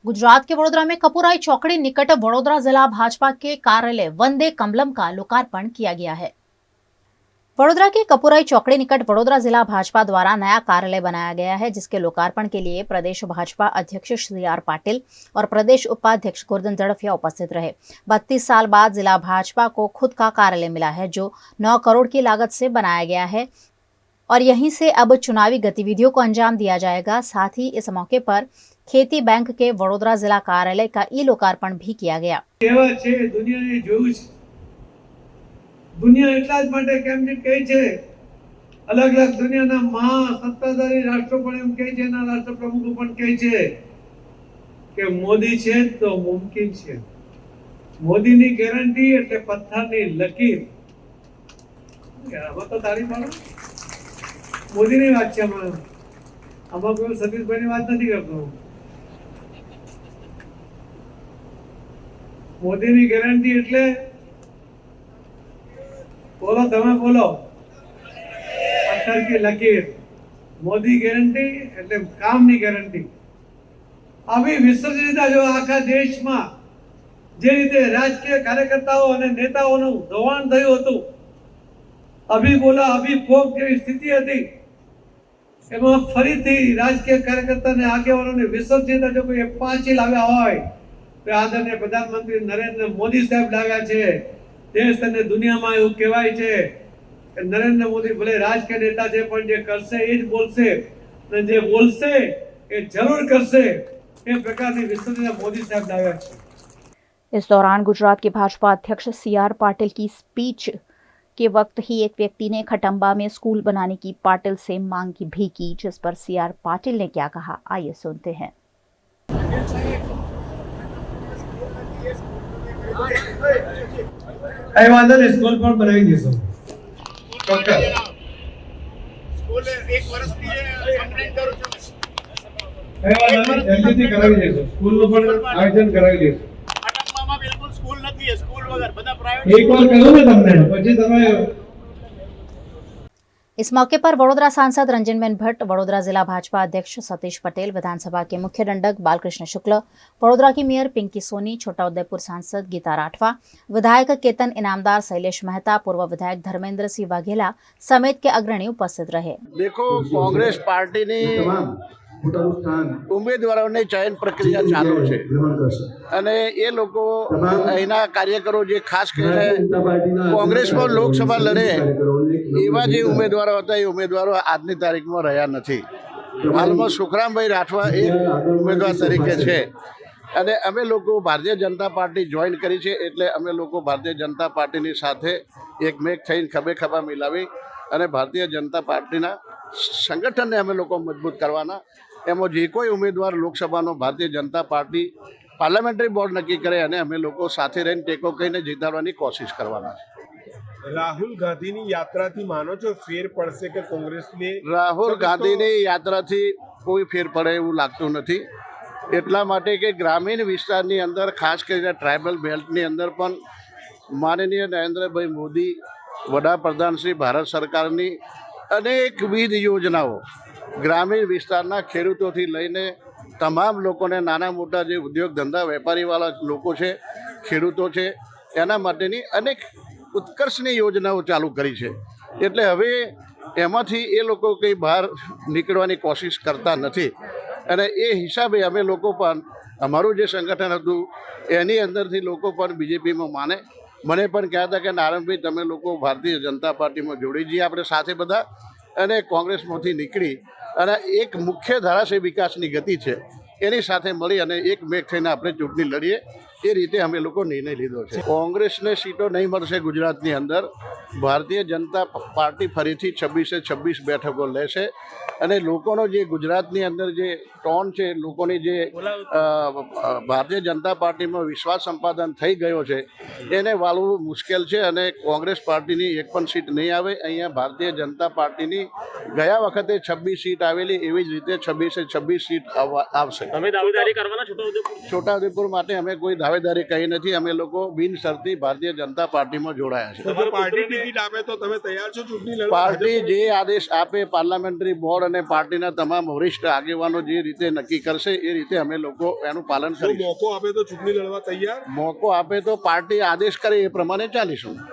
गुजरात के वडोदरा में कपूराई चौकड़ी निकट वडोदरा जिला भाजपा के कार्यालय वंदे कमलम का लोकार्पण किया गया है। वडोदरा के कपूराई चौकड़ी निकट वडोदरा जिला भाजपा द्वारा नया कार्यालय बनाया गया है, जिसके लोकार्पण के लिए प्रदेश भाजपा अध्यक्ष CR पाटिल और प्रदेश उपाध्यक्ष गोवर्धन झड़फिया उपस्थित रहे। 32 साल बाद जिला भाजपा को खुद का कार्यालय मिला है, जो 9 करोड़ की लागत से बनाया गया है और यहीं से अब चुनावी गतिविधियों को अंजाम दिया जाएगा। साथ ही इस मौके पर खेती बैंक के वडोदरा जिला कार्यालय का लोकार्पण भी किया गया। दुनिया એટલા જ માટે કેમ કહે છે, અલગ અલગ દુનિયાના મહા સત્તાધારી રાષ્ટ્રો પણ એમ કહે છે, ના રાષ્ટ્ર પ્રમુખો પણ કહે છે કે મોદી છે તો મુમકિન છે। મોદીની ગેરંટી એટલે પથ્થરની લકીર। આમાં તો તાળી પાડો, મોદીની વાત છે, આમાં કોઈ સતીશભાઈની વાત નથી કરતો। મોદીની ગેરંટી એટલે बोलो તમે બોલો, પથ્થર की લકીર। મોદી ગેરંટી એટલે કામની ગેરંટી। આવી વિસર્જિતા જો આખા દેશમાં જે રીતે રાજકીય કાર્યકર્તાઓ અને નેતાઓનું ધોવાણ થયું હતું, અભી બોલા અભી ફોક જેવી સ્થિતિ હતી, એમાં ફરીથી રાજકીય કાર્યકર્તાને આગેવાનોને વિસર્જિતા જો કોઈ પાછી લાવ્યા હોય તો આદરણીય પ્રધાનમંત્રી નરેન્દ્ર મોદી સાહેબ લાવ્યા છે। देश અને દુનિયામાં એવું કહેવાય છે કે નરેન્દ્ર મોદી ભલે રાજકીય નેતા છે, પણ જે કરશે એ જ બોલશે અને જે બોલશે એ જરૂર કરશે। એ પ્રકારની વિશ્વસનીયતા મોદી સાહેબ લાવ્યા છે। इस दौरान गुजरात के भाजपा अध्यक्ष CR पाटिल की स्पीच के वक्त ही एक व्यक्ति ने खटंबा में स्कूल बनाने की पाटिल से मांग भी की, जिस पर CR पाटिल ने क्या कहा, आइए सुनते हैं। कई वादा ने स्कूल पर बनाई दीसो, स्कूल एक वर्ष की कंप्लेंट करो छो, कई वादा ने जल्दी करावी देसो, स्कूल नो पण आयोजन करावी देसो। અટકવામાં બિલકુલ સ્કૂલ નથી, સ્કૂલ વગર બધા પ્રાઇવેટ। एक बार કહો ને તમને, પછી તમે। इस मौके पर वडोदरा सांसद रंजनबेन भट्ट, वडोदरा जिला भाजपा अध्यक्ष सतीश पटेल, विधानसभा के मुख्य दंडक बालकृष्ण शुक्ल, वडोदरा की मेयर पिंकी सोनी, छोटाउदेपुर सांसद गीता राठवा, विधायक केतन इनामदार, शैलेश मेहता, पूर्व विधायक धर्मेंद्र सिंह वाघेला समेत के अग्रणी उपस्थित रहे। देखो, कांग्रेस पार्टी ने ઉમેદવારોની ચયન પ્રક્રિયા ચાલુ છે અને એ લોકો અહીંના કાર્યકરો જે ખાસ કરીને કોંગ્રેસમાં લોકસભા લડે એવા જે ઉમેદવારો હતા, એ ઉમેદવારો આજની તારીખમાં રહ્યા નથી। હાલમાં સુખરામભાઈ રાઠવા એક ઉમેદવાર તરીકે છે અને અમે લોકો ભારતીય જનતા પાર્ટી જોઈન કરી છે, એટલે અમે લોકો ભારતીય જનતા પાર્ટીની સાથે એકમેક થઈને ખભે ખભા મિલાવી અને ભારતીય જનતા પાર્ટીના સંગઠનને અમે લોકો મજબૂત કરવાના। એમાં જે કોઈ ઉમેદવાર લોકસભાનો Bharatiya Janata party parliamentary board નક્કી કરે અને અમે લોકો સાથે રહીને ટેકો કહીને જીતાડવાની કોશિશ કરવાના છે। રાહુલ ગાંધીની યાત્રાથી માનો છો ફેર પડશે કે કોંગ્રેસને? રાહુલ ગાંધીની યાત્રાથી કોઈ ફેર પડે એવું લાગતું નથી, એટલા માટે કે ગ્રામીણ વિસ્તારની અંદર ખાસ કરીને ટ્રાઇબલ બેલ્ટની અંદર પણ માનનીય નરેન્દ્રભાઈ મોદી વડાપ્રધાન શ્રી ભારત સરકારની અનેકવિધ યોજનાઓ ગ્રામીણ વિસ્તારના ખેડૂતોથી લઈને તમામ લોકોને, નાના મોટા જે ઉદ્યોગ ધંધા વેપારીવાળા લોકો છે, ખેડૂતો છે, એના માટેની અનેક ઉત્કર્ષની યોજનાઓ ચાલુ કરી છે। એટલે હવે એમાંથી એ લોકો કંઈ બહાર નીકળવાની કોશિશ કરતા નથી અને એ હિસાબે અમે લોકો પણ અમારું જે સંગઠન હતું એની અંદરથી લોકો પણ બીજેપીમાં માને। મને પણ કહેતા હતા કે નારાયણભાઈ, તમે લોકો ભારતીય જનતા પાર્ટીમાં જોડી જઈએ આપણે સાથે બધા, અને કોંગ્રેસમાંથી નીકળી અને એક મુખ્ય ધારાશય વિકાસની ગતિ છે એની સાથે મળી અને એક મેક થઈને આપણે ચૂંટણી લડીએ, એ રીતે અમે લોકો નિર્ણય લીધો છે। કોંગ્રેસને સીટો નહીં મળશે ગુજરાતની અંદર, ભારતીય જનતા પાર્ટી ફરીથી 26 બેઠકો લેશે અને લોકોનો જે ગુજરાતની અંદર જે ટોન છે, લોકોની જે ભારતીય જનતા પાર્ટીમાં વિશ્વાસ સંપાદન થઈ ગયો છે એને વાળવું મુશ્કેલ છે અને કોંગ્રેસ પાર્ટીની એક પણ સીટ નહીં આવે। અહીંયા ભારતીય જનતા પાર્ટીની ગયા વખતે 26 સીટ આવેલી, એવી જ રીતે 26 સીટ આવશે। તમે દાવેદારી કરવાના? છોટાઉદેપુર માટે અમે કોઈ દાવેદારી કંઈ નથી. અમે લોકો બિનશરતી ભારતીય જનતા પાર્ટીમાં જોડાયા છે. તો જો પાર્ટી ટિકિટ આપે તો તમે તૈયાર છો ચૂંટણી લડવા? પાર્ટી જે આદેશ આપે, પાર્લામેન્ટરી બોર્ડ અને પાર્ટીના તમામ વરિષ્ઠ આગેવાનો જે રીતે નક્કી કરશે એ રીતે અમે લોકો એનું પાલન જો કરીશું. મોકો આપે તો ચૂંટણી લડવા તૈયાર? મોકો આપે તો પાર્ટી આદેશ કરે એ પ્રમાણે ચાલીશું.